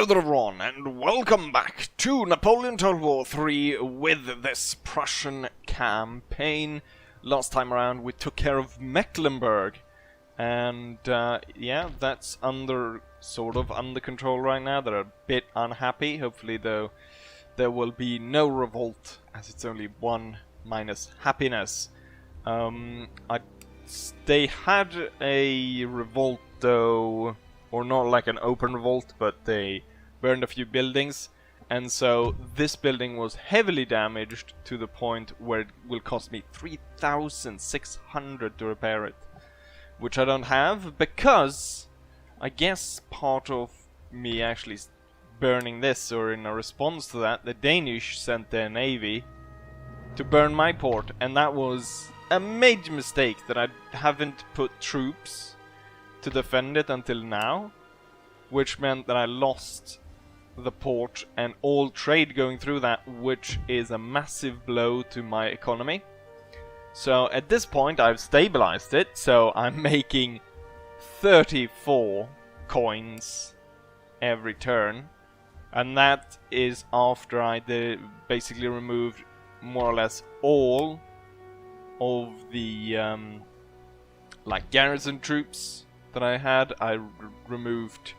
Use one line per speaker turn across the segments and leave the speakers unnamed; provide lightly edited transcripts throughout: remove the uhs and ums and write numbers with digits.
there everyone, and welcome back to Napoleon Total War 3 with this Prussian campaign. Last time around we took care of Mecklenburg, and yeah, that's sort of under control right now. They're a bit unhappy. Hopefully though there will be no revolt, as it's only 1 minus happiness. They had a revolt though, or not like an open revolt, but they burned a few buildings, and so this building was heavily damaged to the point where it will cost me 3,600 to repair it, which I don't have, because I guess part of me actually burning this, or in a response to that, the Danish sent their navy to burn my port, and that was a major mistake that I haven't put troops to defend it until now, which meant that I lost the port and all trade going through that, which is a massive blow to my economy. So at this point I've stabilized it, so I'm making 34 coins every turn, and that is after I basically removed more or less all of the like garrison troops that I had. I removed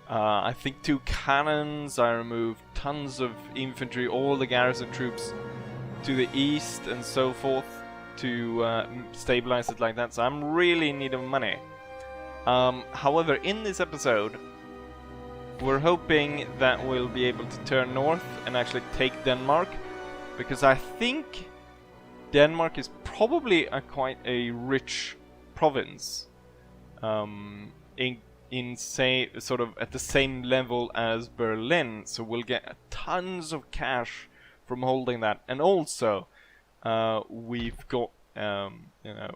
I think 2 cannons, I removed tons of infantry, all the garrison troops to the east and so forth to stabilize it like that, so I'm really in need of money. However, in this episode we're hoping that we'll be able to turn north and actually take Denmark, because I think Denmark is probably quite a rich province, say sort of at the same level as Berlin, so we'll get tons of cash from holding that, and also we've got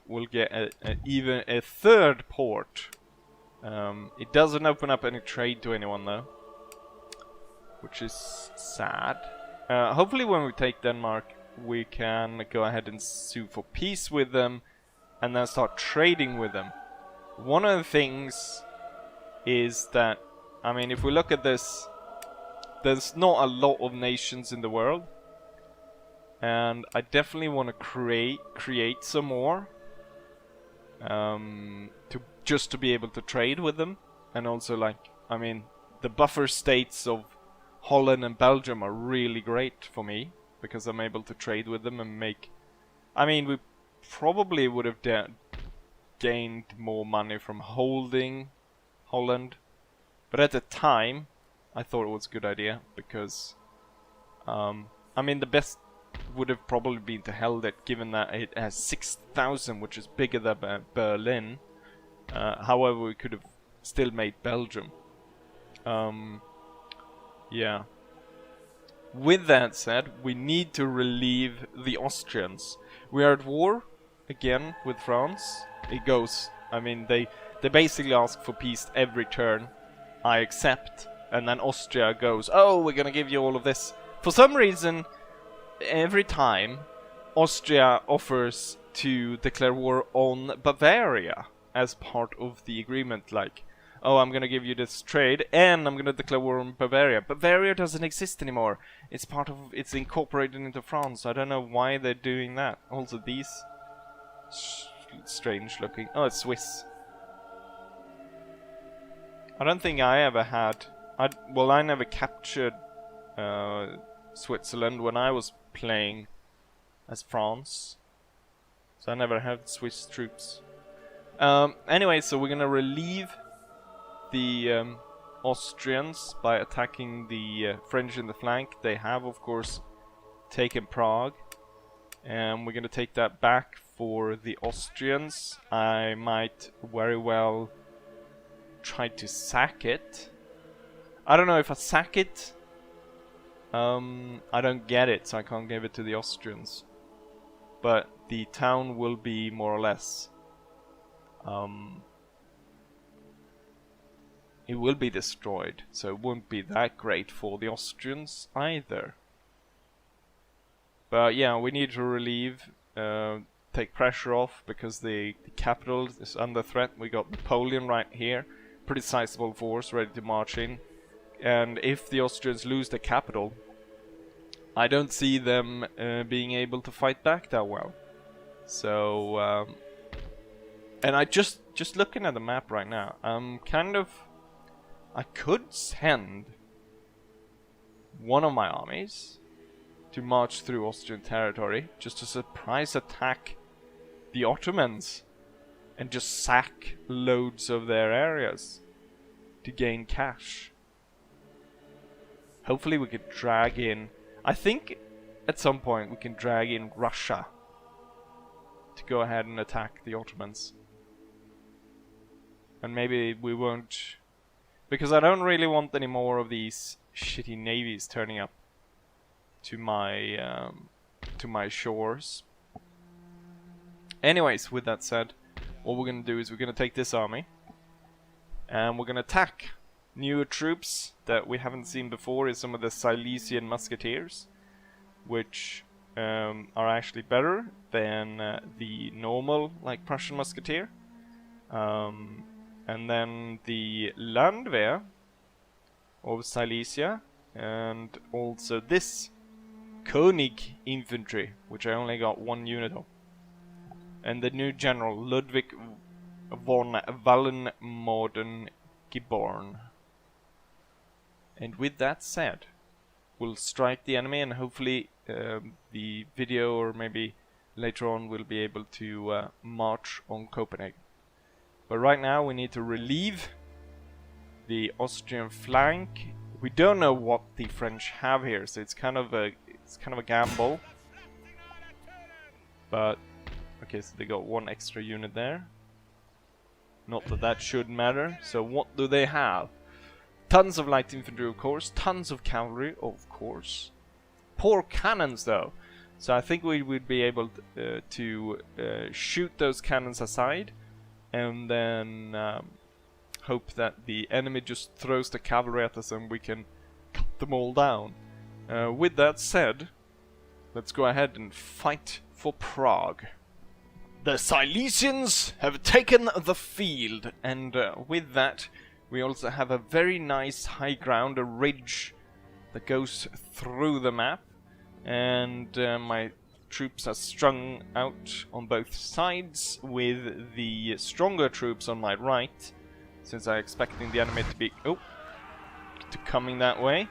we'll get even a third port. It doesn't open up any trade to anyone though, which is sad. Hopefully when we take Denmark we can go ahead and sue for peace with them and then start trading with them. One of the things is that, I mean, if we look at this, there's not a lot of nations in the world, and I definitely want to create some more to be able to trade with them. And also, like, I mean, the buffer states of Holland and Belgium are really great for me, because I'm able to trade with them and make, I mean, we probably would have gained more money from holding Holland, but at the time I thought it was a good idea, because I mean, the best would have probably been to hold it, given that it has 6,000, which is bigger than Berlin. However, we could have still made Belgium. Yeah. With that said, we need to relieve the Austrians. We are at war again with France. It goes, I mean, they basically ask for peace every turn. I accept, and then Austria goes, oh, we're gonna give you all of this. For some reason, every time Austria offers to declare war on Bavaria as part of the agreement, like, oh, I'm gonna give you this trade and I'm gonna declare war on Bavaria. Bavaria doesn't exist anymore. It's incorporated into France. I don't know why they're doing that. Also these strange looking, oh, it's Swiss. I don't think I ever had, I never captured Switzerland when I was playing as France, so I never had Swiss troops. Anyway, so we're gonna relieve the Austrians by attacking the French in the flank. They have, of course, taken Prague, and we're gonna take that back for the Austrians. I might very well try to sack it. I don't know if I sack it. I don't get it, so I can't give it to the Austrians. But the town will be more or less it will be destroyed, so it won't be that great for the Austrians either. But yeah, we need to relieve, take pressure off, because the capital is under threat. We got Napoleon right here, pretty sizable force ready to march in. and if the Austrians lose the capital, I don't see them being able to fight back that well. So, and I just looking at the map right now, I could send one of my armies to march through Austrian territory just to surprise attack the Ottomans and just sack loads of their areas to gain cash. Hopefully we could drag in, I think at some point we can drag in Russia to go ahead and attack the Ottomans. And maybe we won't, because I don't really want any more of these shitty navies turning up to my shores. Anyways, with that said, what we're gonna do is we're gonna take this army and we're gonna attack newer troops that we haven't seen before. Is some of the Silesian musketeers, which are actually better than the normal, like, Prussian musketeer. And then the Landwehr of Silesia, and also this König infantry, which I only got 1 unit of. And the new general, Ludwig von Wallenmorden Geborn. And with that said, we'll strike the enemy, and hopefully the video, or maybe later on, we'll be able to march on Copenhagen. But right now we need to relieve the Austrian flank. We don't know what the French have here, so it's kind of a gamble. But okay, so they got 1 extra unit there. Not that that should matter. So what do they have? Tons of light infantry, of course. Tons of cavalry, of course. Poor cannons, though. So I think we would be able to shoot those cannons aside, and then hope that the enemy just throws the cavalry at us and we can cut them all down. With that said, let's go ahead and fight for Prague. The Silesians have taken the field, and with that we also have a very nice high ground, a ridge that goes through the map, and my troops are strung out on both sides, with the stronger troops on my right, since I'm expecting the enemy to be coming that way.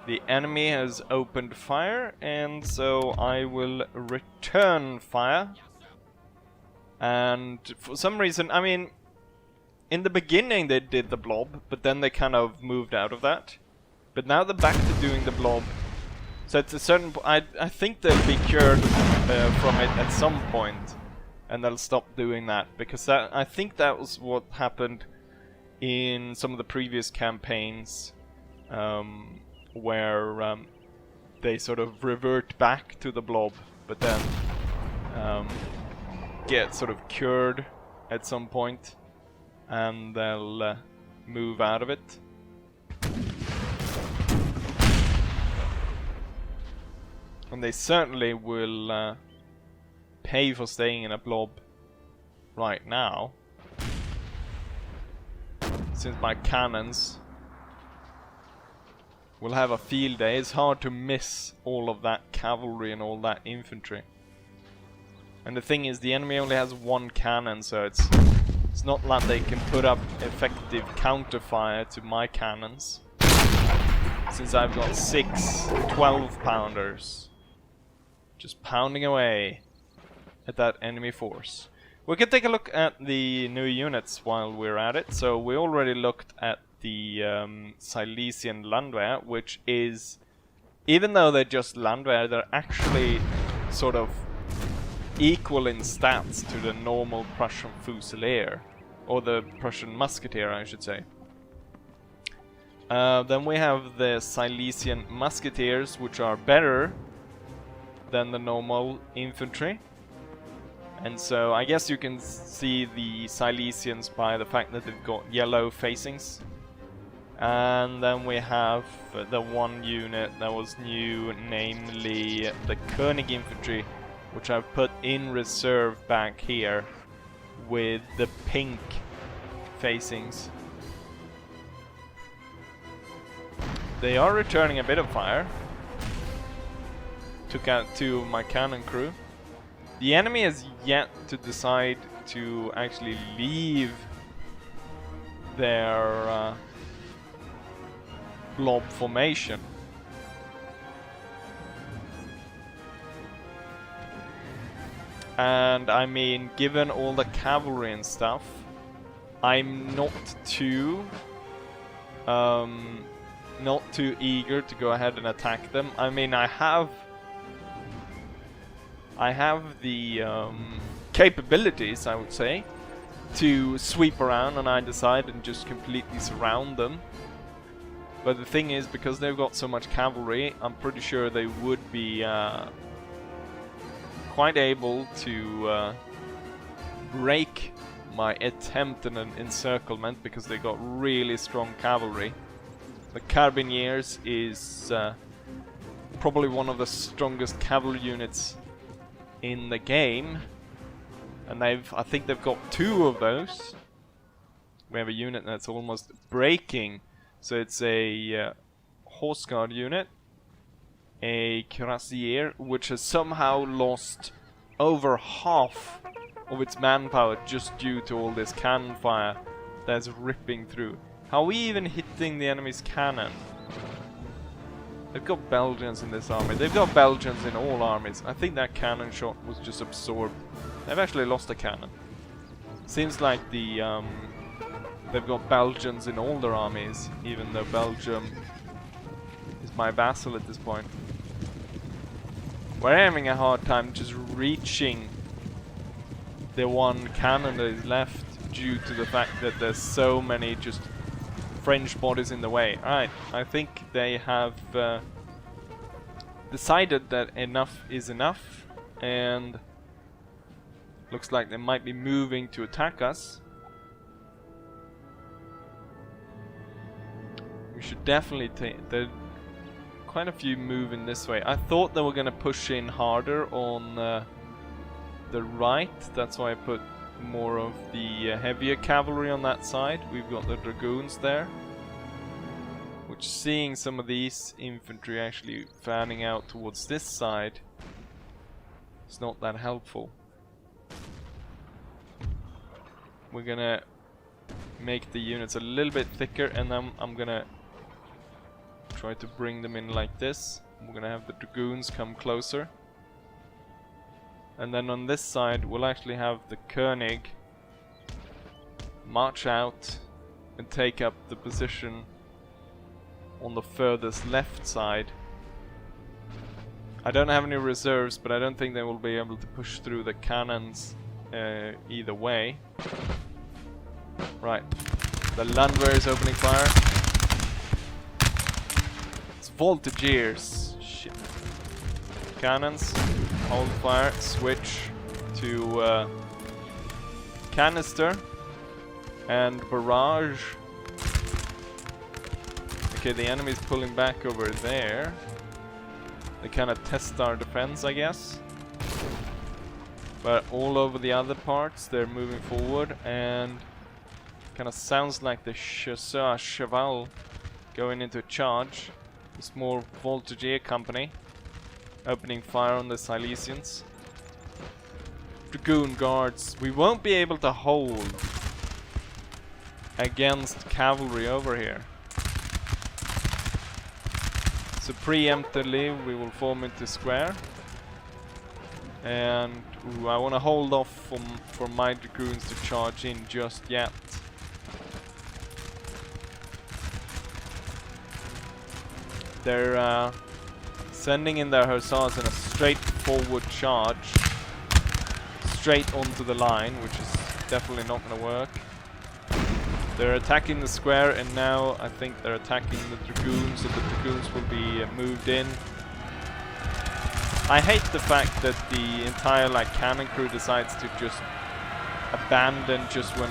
The enemy has opened fire, and so I will return fire. And for some reason, I mean, in the beginning they did the blob, but then they kind of moved out of that. But now they're back to doing the blob. So it's a certain I think they'll be cured from it at some point, and they'll stop doing that, because I think that was what happened in some of the previous campaigns, where they sort of revert back to the blob, but then get sort of cured at some point, and they'll move out of it. And they certainly will pay for staying in a blob right now, since my cannons will have a field day. It's hard to miss all of that cavalry and all that infantry. And the thing is, the enemy only has 1 cannon, so it's not like they can put up effective counterfire to my cannons, since I've got 6 12-pounders just pounding away at that enemy force. We can take a look at the new units while we're at it. So we already looked at the Silesian Landwehr, which is, even though they're just Landwehr, they're actually sort of equal in stats to the normal Prussian Fusilier, or the Prussian Musketeer, I should say. Then we have the Silesian Musketeers, which are better than the normal infantry. And so I guess you can see the Silesians by the fact that they've got yellow facings. And then we have the 1 unit that was new, namely the König infantry, which I've put in reserve back here with the pink facings. they are returning a bit of fire. Took out 2 of my cannon crew. The enemy has yet to decide to actually leave their blob formation. And I mean, given all the cavalry and stuff, I'm not too eager to go ahead and attack them. I mean, I have the capabilities, I would say, to sweep around on either side and just completely surround them. But the thing is, because they've got so much cavalry, I'm pretty sure they would be quite able to break my attempt at an encirclement, because they got really strong cavalry. The Carbineers is probably one of the strongest cavalry units in the game, and I think they've got 2 of those. We have a unit that's almost breaking, so it's a horse guard unit, a cuirassier, which has somehow lost over half of its manpower just due to all this cannon fire that's ripping through. How are we even hitting the enemy's cannon? They've got Belgians in this army. They've got Belgians in all armies. I think that cannon shot was just absorbed. They've actually lost a cannon. Seems like they've got Belgians in all their armies, even though Belgium is my vassal at this point. We're having a hard time just reaching the one cannon that is left due to the fact that there's so many just French bodies in the way. Alright, I think they have decided that enough is enough, and looks like they might be moving to attack us. We should definitely take... There quite a few moving this way. I thought they were going to push in harder on the right. That's why I put more of the heavier cavalry on that side. We've got the dragoons there, which, seeing some of these infantry actually fanning out towards this side, it's not that helpful. We're gonna make the units a little bit thicker, and then I'm gonna try to bring them in like this. We're gonna have the dragoons come closer, and then on this side we'll actually have the König march out and take up the position on the furthest left side. I don't have any reserves, but I don't think they will be able to push through the cannons either way. Right, the Landwehr is opening fire. It's voltigeurs. Shit. Cannons, hold fire, switch to canister and barrage. Okay, the enemy's pulling back over there. They kind of test our defense, I guess. But all over the other parts, they're moving forward, and kind of sounds like the Chasseur Cheval going into charge. A small voltigeur company opening fire on the Silesians. Dragoon guards. We won't be able to hold against cavalry over here. So preemptively we will form into square, and I want to hold off for my dragoons to charge in just yet. They're sending in their hussars in a straightforward charge straight onto the line, which is definitely not going to work. They're attacking the square, and now I think they're attacking the dragoons, so the dragoons will be moved in. I hate the fact that the entire cannon crew decides to just abandon just when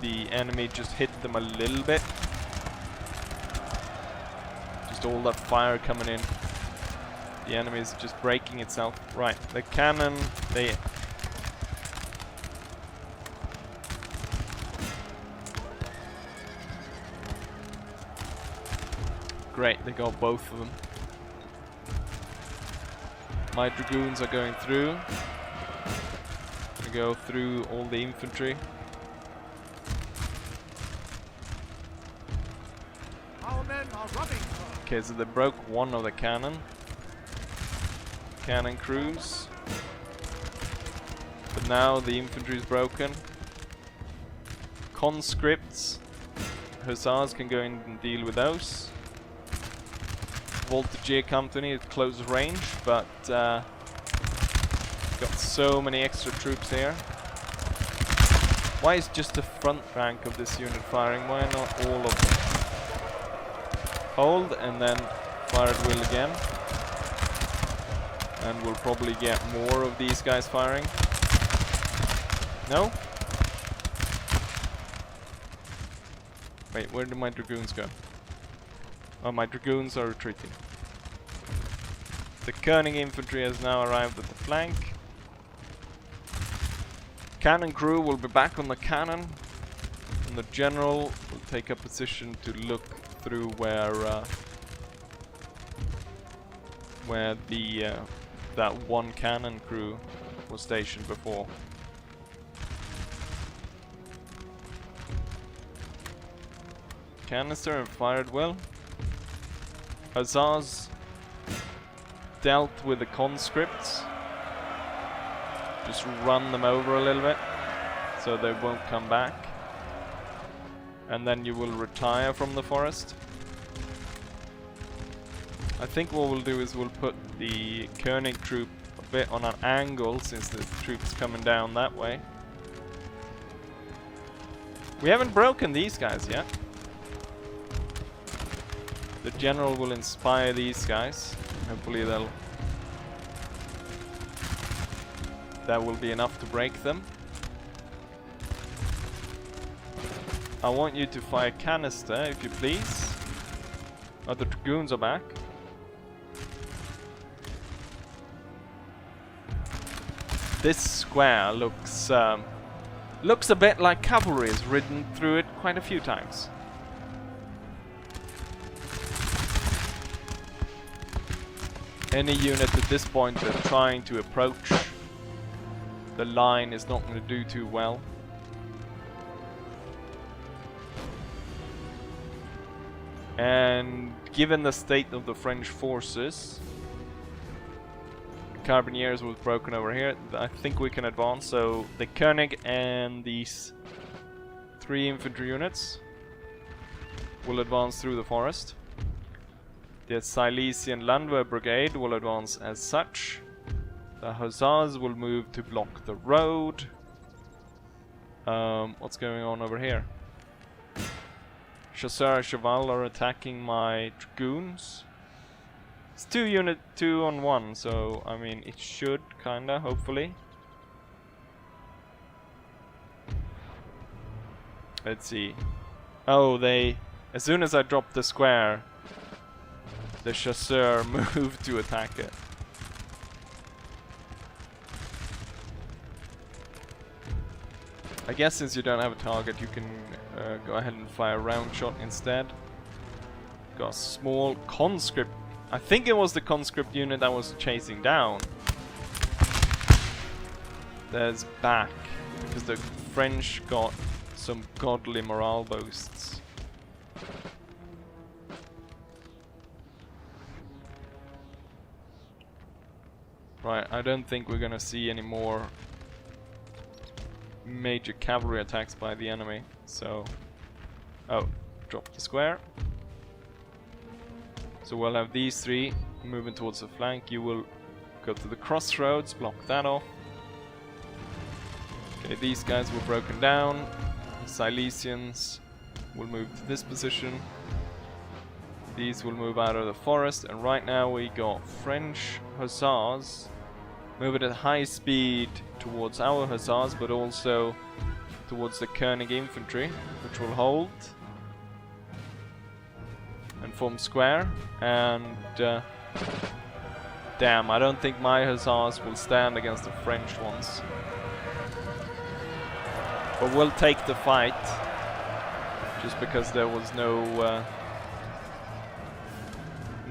the enemy just hit them a little bit. Just all that fire coming in. The enemy is just breaking itself. Right, the cannon, they... Great, they got both of them. My dragoons are going through. We go through all the infantry.
Our men are running.
Okay, so they broke one of the cannon crews. But now the infantry is broken. Conscripts. Hussars can go in and deal with those. Voltigeur company at close range, but got so many extra troops here. Why is just the front rank of this unit firing? Why not all of them? Hold and then fire at will again. And we'll probably get more of these guys firing. No? Wait, where did my dragoons go? Oh, my dragoons are retreating. The Koenig infantry has now arrived at the flank. Cannon crew will be back on the cannon. And the general will take a position to look through where the that one cannon crew was stationed before. Canister and fired well. Hussars dealt with the conscripts. Just run them over a little bit so they won't come back. And then you will retire from the forest. I think what we'll do is we'll put the Koenig troop a bit on an angle since the troop's coming down that way. We haven't broken these guys yet. The general will inspire these guys. Hopefully that will be enough to break them. I want you to fire canister, if you please. Oh, the dragoons are back. This square looks a bit like cavalry has ridden through it quite a few times. Any unit at this point that's trying to approach the line is not going to do too well. And given the state of the French forces, Carbineers was broken over here. I think we can advance. So the Koenig and these 3 infantry units will advance through the forest. The Silesian Landwehr Brigade will advance as such. The Hussars will move to block the road. What's going on over here? Chasseur Cheval are attacking my dragoons. It's 2 on 1, so I mean it should kinda, hopefully. Let's see. Oh, as soon as I dropped the square, the chasseur moved to attack it. I guess since you don't have a target, you can go ahead and fire a round shot instead. Got a small conscript. I think it was the conscript unit that was chasing down. There's back, because the French got some godly morale boosts. Right, I don't think we're gonna see any more major cavalry attacks by the enemy, so... Oh, drop the square. So we'll have these 3 moving towards the flank. You will go to the crossroads, block that off. Okay, these guys were broken down. The Silesians will move to this position. These will move out of the forest, and right now we got French Hussars moving at high speed towards our Hussars, but also towards the Koenig infantry, which will hold and form square. And damn, I don't think my Hussars will stand against the French ones. But we'll take the fight, just because there was no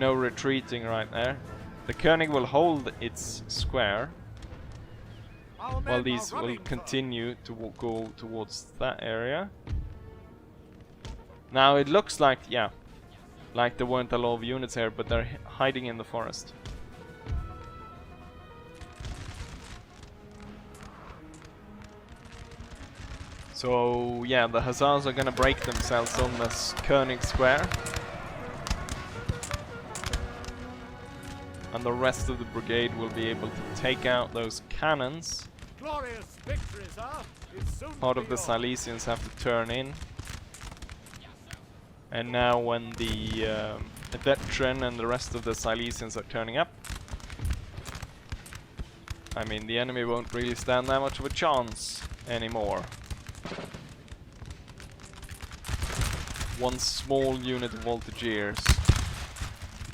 no retreating right there. The König will hold its square,
Our men
while
are
these will
rubbing,
continue to go towards that area. Now it looks like, yeah, like there weren't a lot of units here, but they're hiding in the forest. So yeah, the Hussars are gonna break themselves on this König square. And the rest of the brigade will be able to take out those cannons.
Glorious victory, sir. It's soon
Part
to
of
be
the
yours.
Silesians have to turn in. And now when the veteran and the rest of the Silesians are turning up, I mean, the enemy won't really stand that much of a chance anymore. One small unit of voltigeurs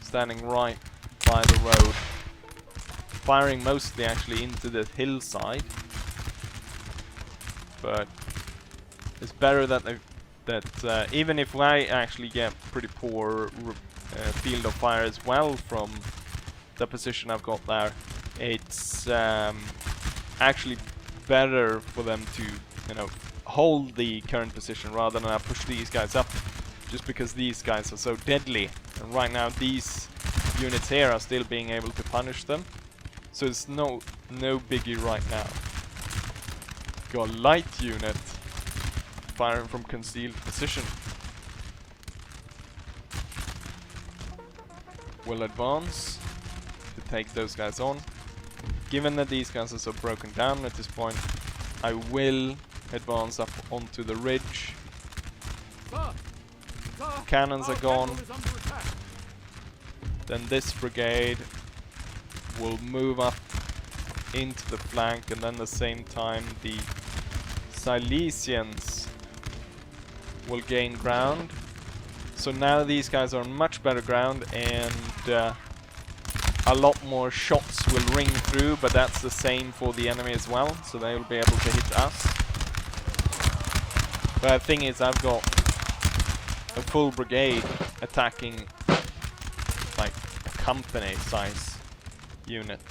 standing right by the road, firing mostly actually into the hillside, but it's better that even if I actually get pretty poor field of fire as well from the position I've got there, it's actually better for them to, you know, hold the current position rather than I push these guys up, just because these guys are so deadly. And right now these units here are still being able to punish them, so it's no biggie right now. Got a light unit firing from concealed position. Will advance to take those guys on. Given that these guys are so broken down at this point, I will advance up onto the ridge.
Sir, sir,
Cannons
our
are gone.
capital is under attack.
Then this brigade will move up into the flank, and then at the same time the Silesians will gain ground. So now these guys are on much better ground, and a lot more shots will ring through, but that's the same for the enemy as well, so they will be able to hit us. But the thing is, I've got a full brigade attacking like a company size unit.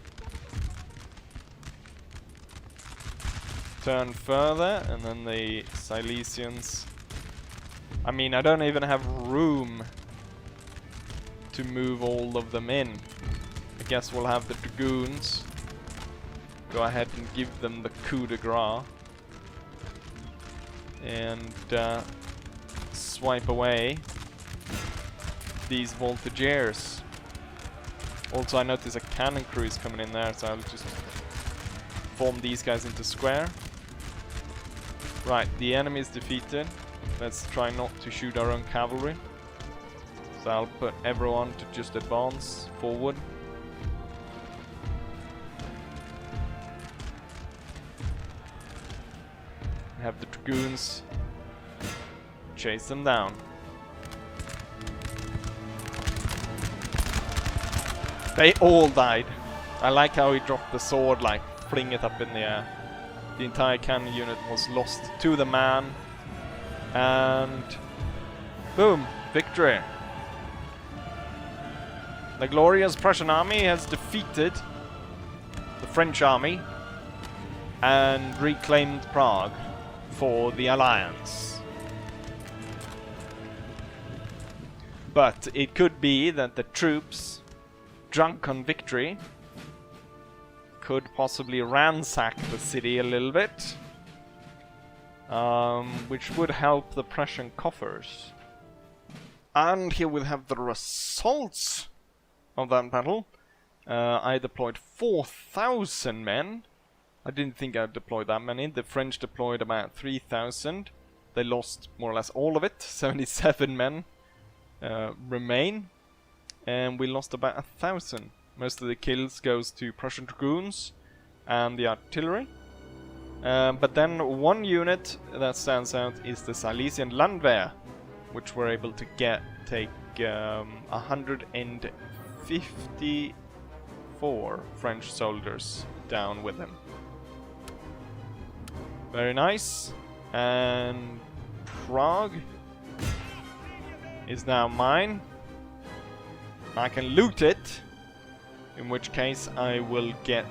Turn further, and then the Silesians. I mean, I don't even have room to move all of them in. I guess we'll have the dragoons go ahead and give them the coup de grace and swipe away these voltigeurs. Also, I notice a cannon crew is coming in there, so I'll just form these guys into square. Right, the enemy is defeated. Let's try not to shoot our own cavalry. So I'll put everyone to just advance forward. Have the dragoons chase them down. They all died. I like how he dropped the sword, like fling it up in the air. The entire cannon unit was lost to the man. And boom, victory. The glorious Prussian army has defeated the French army and reclaimed Prague for the Alliance. But it could be that the troops, drunk on victory, could possibly ransack the city a little bit, which would help the Prussian coffers. And here we have the results of that battle. I deployed 4,000 men. I didn't think I'd deploy that many. The French deployed about 3,000. They lost more or less all of it. 77 men remain. And we lost about 1,000. Most of the kills goes to Prussian dragoons and the artillery. But then one unit that stands out is the Silesian Landwehr, which we're able to take 154 French soldiers down with him. Very nice. And Prague is now mine. I can loot it, in which case I will get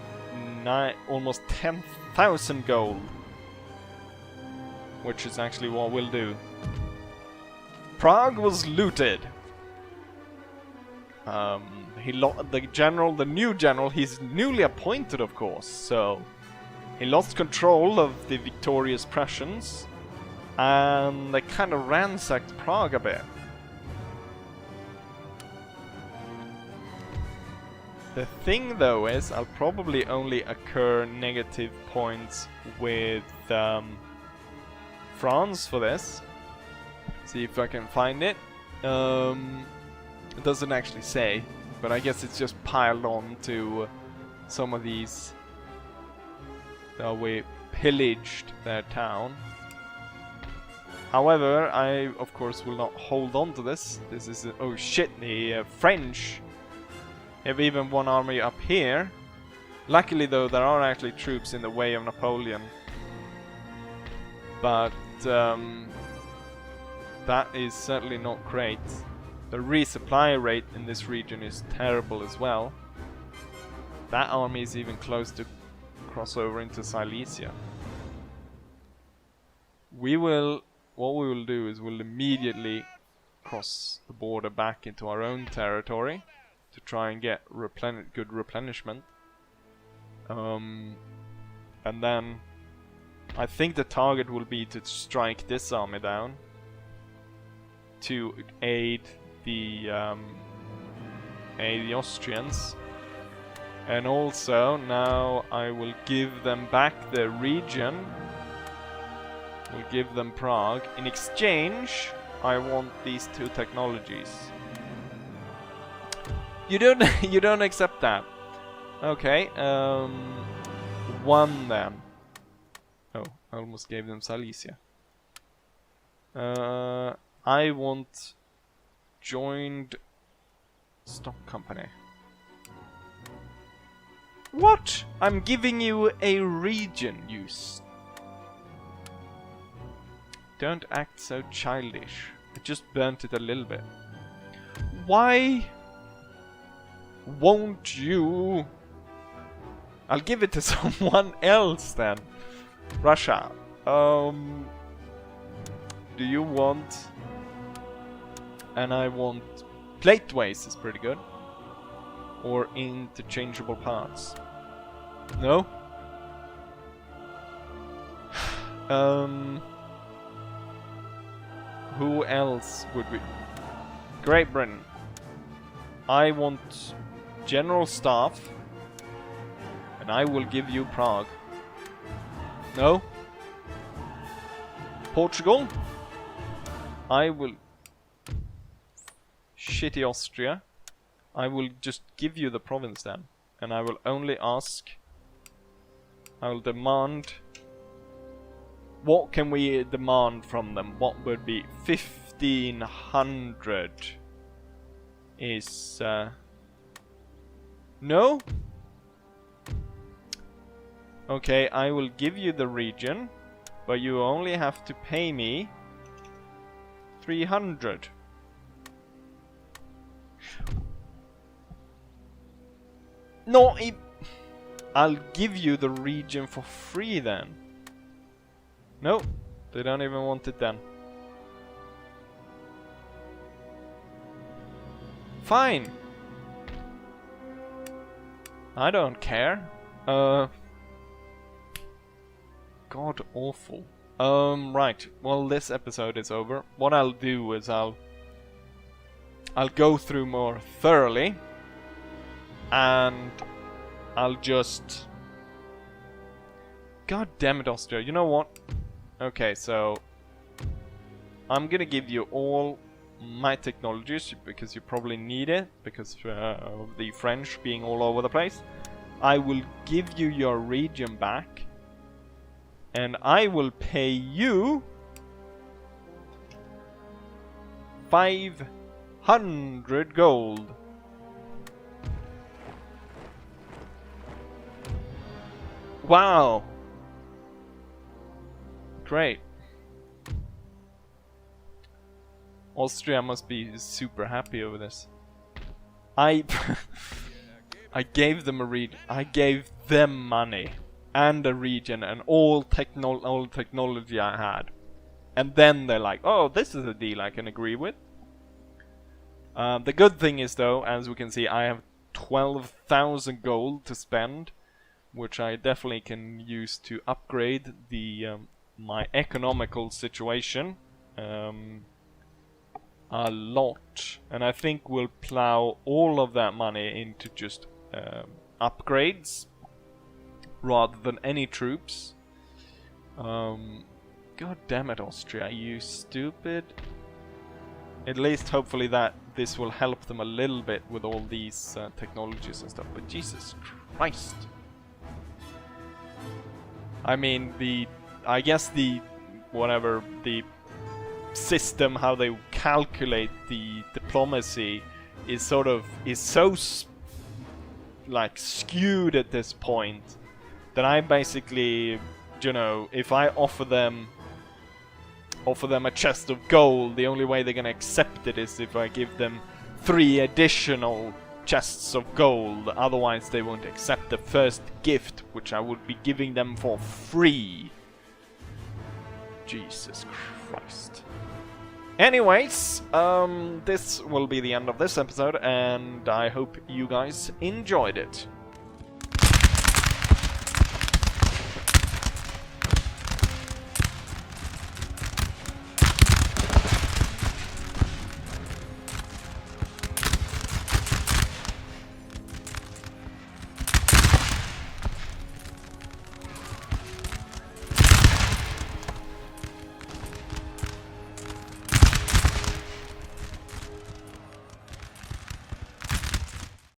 almost 10,000 gold, which is actually what we'll do. Prague was looted. The new general, he's newly appointed, of course, so he lost control of the victorious Prussians, and they kind of ransacked Prague a bit. The thing, though, is I'll probably only occur negative points with France for this. See if I can find it. It doesn't actually say, but I guess it's just piled on to some of these. We pillaged their town. However, I of course will not hold on to this. This is oh shit, the French have even one army up here. Luckily, though, there are actually troops in the way of Napoleon. But that is certainly not great. The resupply rate in this region is terrible as well. That army is even close to cross over into Silesia. What we will do is we'll immediately cross the border back into our own territory to try and get good replenishment. And then I think the target will be to strike this army down to aid the Austrians. And also now I will give them back the region. We'll give them Prague. In exchange, I want these two technologies. You don't accept that. Okay, one then. Oh, I almost gave them Silesia. I want joined stock company. What? I'm giving you a region, you Don't act so childish. I just burnt it a little bit. Why won't you? I'll give it to someone else then. Russia. Do you want? And I want plateways is pretty good. Or interchangeable parts. No? Who else would we? Great Britain. I want general staff. And I will give you Prague. No? Portugal? I will... Shitty Austria. I will just give you the province then. And I will only ask... I will demand... What can we demand from them? What would be 1,500 is... No? Okay, I will give you the region, but you only have to pay me 300. No, I'll give you the region for free then. No, they don't even want it then. Fine. I don't care. God awful. Right. Well, this episode is over. What I'll do is I'll go through more thoroughly. And I'll just... God damn it, Austria. You know what? Okay, so... I'm gonna give you all my technologies, because you probably need it, because of the French being all over the place. I will give you your region back. And I will pay you 500 gold. Wow. Great. Austria must be super happy over this. I I gave them I gave them money and a region and all technology I had. And then they're like, oh, this is a deal I can agree with. The good thing is, though, as we can see, I have 12,000 gold to spend, which I definitely can use to upgrade the my economical situation a lot. And I think we'll plow all of that money into just upgrades rather than any troops. God damn it, Austria, you stupid. At least hopefully that this will help them a little bit with all these technologies and stuff. But Jesus Christ. I mean, I guess the system, how they calculate the diplomacy is so like skewed at this point that I basically, you know, if I offer them a chest of gold, the only way they're gonna accept it is if I give them 3 additional chests of gold. Otherwise they won't accept the first gift, which I would be giving them for free. Jesus Christ. Anyways, this will be the end of this episode, and I hope you guys enjoyed it.